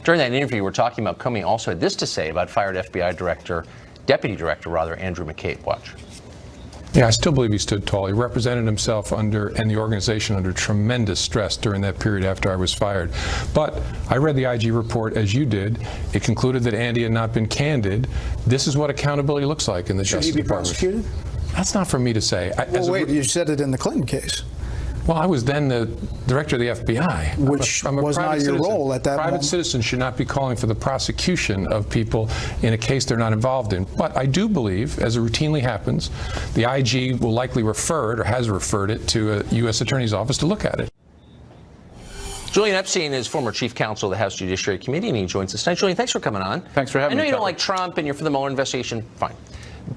During that interview, we're talking about Comey also had this to say about fired FBI Deputy Director, Andrew McCabe. Watch. Yeah, I still believe he stood tall. He represented himself and the organization under tremendous stress during that period after I was fired. But I read the IG report as you did. It concluded that Andy had not been candid. This is what accountability looks like in the Justice Department. Should he be prosecuted? That's not for me to say. Well, wait, you said it in the Clinton case. Well, I was then the director of the FBI. Which was not your role at that moment. Private citizens should not be calling for the prosecution of people in a case they're not involved in. But I do believe, as it routinely happens, the IG will likely refer it or has referred it to a U.S. Attorney's Office to look at it. Julian Epstein is former chief counsel of the House Judiciary Committee, and he joins us tonight. Julian, thanks for coming on. Thanks for having me. I know you don't like Trump and you're for the Mueller investigation. Fine.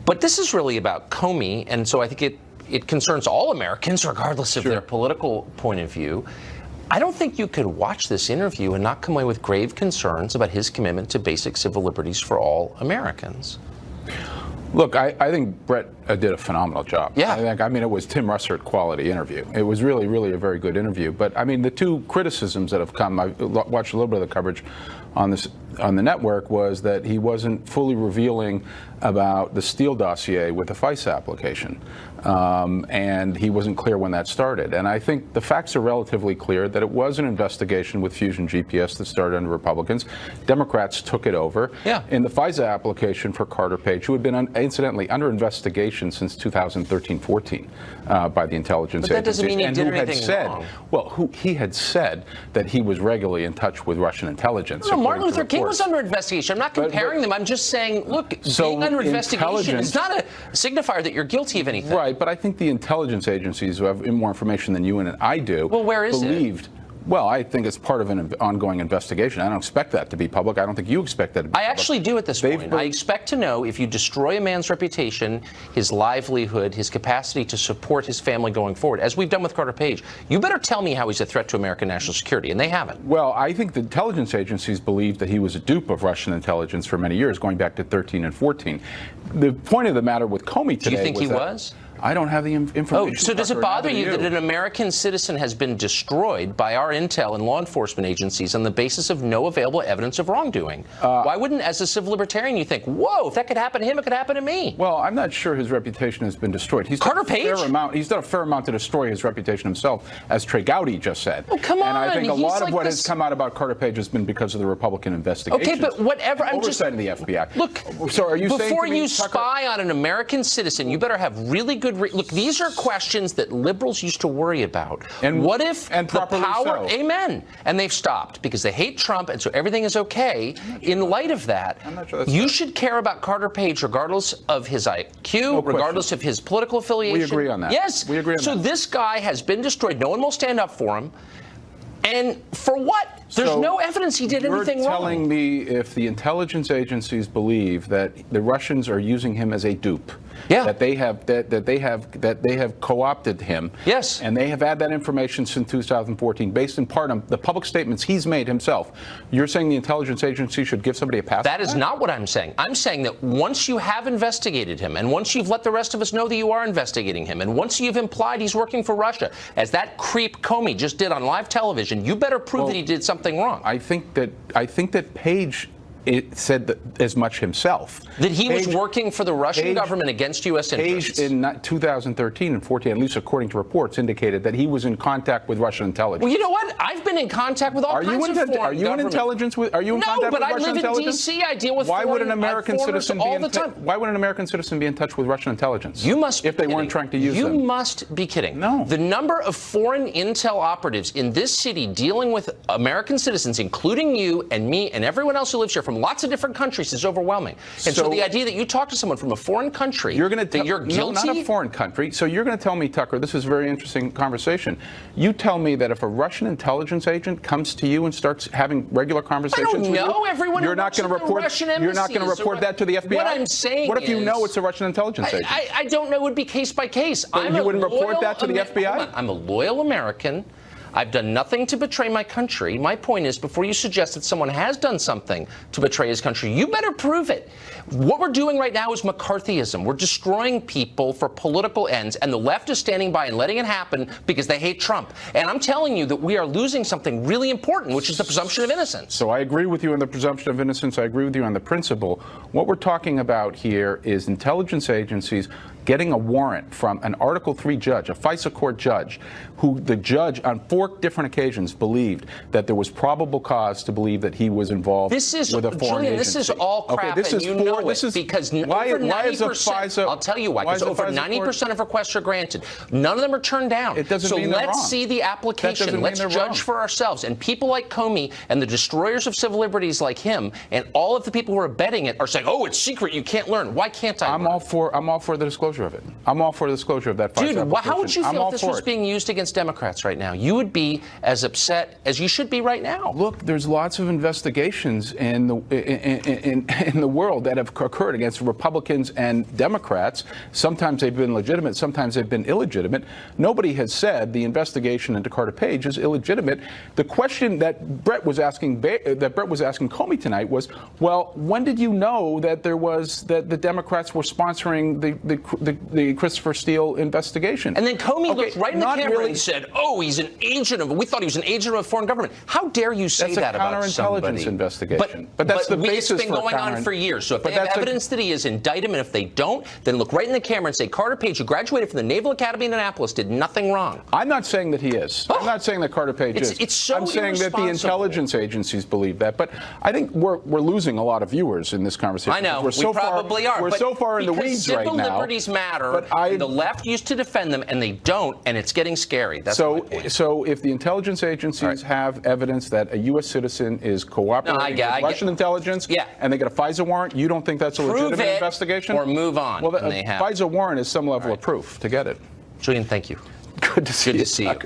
But this is really about Comey, and so I think it concerns all Americans, regardless of their political point of view. I don't think you could watch this interview and not come away with grave concerns about his commitment to basic civil liberties for all Americans. Look, I think Brett did a phenomenal job. Yeah. I mean, it was Tim Russert quality interview. It was really, really a very good interview. But I mean, the two criticisms that have come, I watched a little bit of the coverage on the network, was that he wasn't fully revealing about the Steele dossier with the FISA application. And he wasn't clear when that started. And I think the facts are relatively clear that it was an investigation with Fusion GPS that started under Republicans. Democrats took it over. Yeah. In the FISA application for Carter Page, who had been incidentally under investigation since 2013-14 by the intelligence agencies. But that doesn't mean he did anything wrong. Well, he had said that he was regularly in touch with Russian intelligence. No, Martin Luther King was under investigation. I'm not comparing them. I'm just saying, look, being under investigation is not a signifier that you're guilty of anything. Right, but I think the intelligence agencies, who have more information than you and I do, well, where is it? Well, I think it's part of an ongoing investigation. I don't expect that to be public. I don't think you expect that to be public. I actually do at this point. I expect to know if you destroy a man's reputation, his livelihood, his capacity to support his family going forward, as we've done with Carter Page, you better tell me how he's a threat to American national security, and they haven't. Well, I think the intelligence agencies believe that he was a dupe of Russian intelligence for many years, going back to 13 and 14. The point of the matter with Comey today Do you think he was? I don't have the information. Oh, so does it bother you that an American citizen has been destroyed by our intel and law enforcement agencies on the basis of no available evidence of wrongdoing? Why wouldn't, as a civil libertarian, you think, whoa, if that could happen to him, it could happen to me? Well, I'm not sure his reputation has been destroyed. He's Carter Page? He's done a fair amount to destroy his reputation himself, as Trey Gowdy just said. Oh, come on. And I think a lot of what has come out about Carter Page has been because of the Republican investigations. Okay, but whatever. I'm oversight of the FBI. Look, so are you saying before to me, you Tucker, spy on an American citizen, you better have really good. Look, these are questions that liberals used to worry about. And what if and the power? So. Amen. And they've stopped because they hate Trump, and so everything is okay. In light of that, you should care about Carter Page regardless of his IQ, regardless of his political affiliation. We agree on that. Yes. We agree on that. So this guy has been destroyed. No one will stand up for him. And for what? There's no evidence he did anything wrong. You're telling me if the intelligence agencies believe that the Russians are using him as a dupe, that they have co-opted him, yes, and they have had that information since 2014, based in part on the public statements he's made himself. You're saying the intelligence agency should give somebody a pass? That is not what I'm saying. I'm saying that once you have investigated him, and once you've let the rest of us know that you are investigating him, and once you've implied he's working for Russia, as that creep Comey just did on live television, you better prove that he did something wrong. I think that Page said that as much himself. That he was working for the Russian government against U.S. interests. Page in 2013 and 14, at least according to reports, indicated that he was in contact with Russian intelligence. Well, you know what? I've been in contact with all kinds of foreign governments. Are you in intelligence with? Are you in contact with Russian intelligence? No, but I live in D.C. I deal with Why would an American citizen all the time? Why would an American citizen be in touch with Russian intelligence? You must be if they weren't trying to use them. You must be kidding. No. The number of foreign intel operatives in this city dealing with American citizens, including you and me and everyone else who lives here from lots of different countries, is overwhelming. And so the idea that you talk to someone from a foreign country, you're guilty? No, not a foreign country. So you're going to tell me, Tucker, this is a very interesting conversation. You tell me that if a Russian intelligence agent comes to you and starts having regular conversations with you, everyone you're not going to report. You're not going to report that to the FBI. What I'm saying What if you know it's a Russian intelligence agent? I don't know. It would be case by case. But you wouldn't report that to the FBI? I'm a loyal American. I've done nothing to betray my country. My point is, before you suggest that someone has done something to betray his country, you better prove it. What we're doing right now is McCarthyism. We're destroying people for political ends, and the left is standing by and letting it happen because they hate Trump. And I'm telling you that we are losing something really important, which is the presumption of innocence. So I agree with you on the presumption of innocence. I agree with you on the principle. What we're talking about here is intelligence agencies getting a warrant from an Article III judge, a FISA court judge, who the judge on 4 different occasions believed that there was probable cause to believe that he was involved with a foreign Julian, agency. this is all crap, okay, and you know it, because over 90%, I'll tell you why, because over 90% of requests are granted. None of them are turned down. It doesn't so mean they're let's wrong. see the application. Let's judge for ourselves. And people like Comey and the destroyers of civil liberties like him and all of the people who are abetting it are saying, oh, it's secret, you can't learn. Why can't I learn? I'm all for the disclosure of it. I'm all for the disclosure of that FISA application. Dude, how would you feel if this was being used against Democrats right now? You would be as upset as you should be right now. Look, there's lots of investigations in the world that have occurred against Republicans and Democrats. Sometimes they've been legitimate, sometimes they've been illegitimate. Nobody has said the investigation into Carter Page is illegitimate. The question that Brett was asking Comey tonight was, well, when did you know that the Democrats were sponsoring the Christopher Steele investigation? And then Comey looked right in the camera and said, oh, he's an agent of, we thought he was an agent of a foreign government. How dare you say that about somebody? That's a counterintelligence investigation. But that's the basis it's been going on for years. So if they have evidence that he is, indict him. And if they don't, then look right in the camera and say, Carter Page, who graduated from the Naval Academy in Annapolis, did nothing wrong. I'm not saying that he is. I'm not saying that Carter Page is. It's so I'm saying that the intelligence agencies believe that. But I think we're losing a lot of viewers in this conversation. I know. We probably are. We're so far in the weeds right now. Civil liberties matter. The left used to defend them, and they don't, and it's getting scary. That's my point. So if the intelligence agencies have evidence that a U.S. citizen is cooperating with Russian intelligence, and they get a FISA warrant, you don't think that's a legitimate investigation? Or move on. Well, a FISA warrant is some level of proof to get it. Julian, thank you. Good to see you. Good to see you.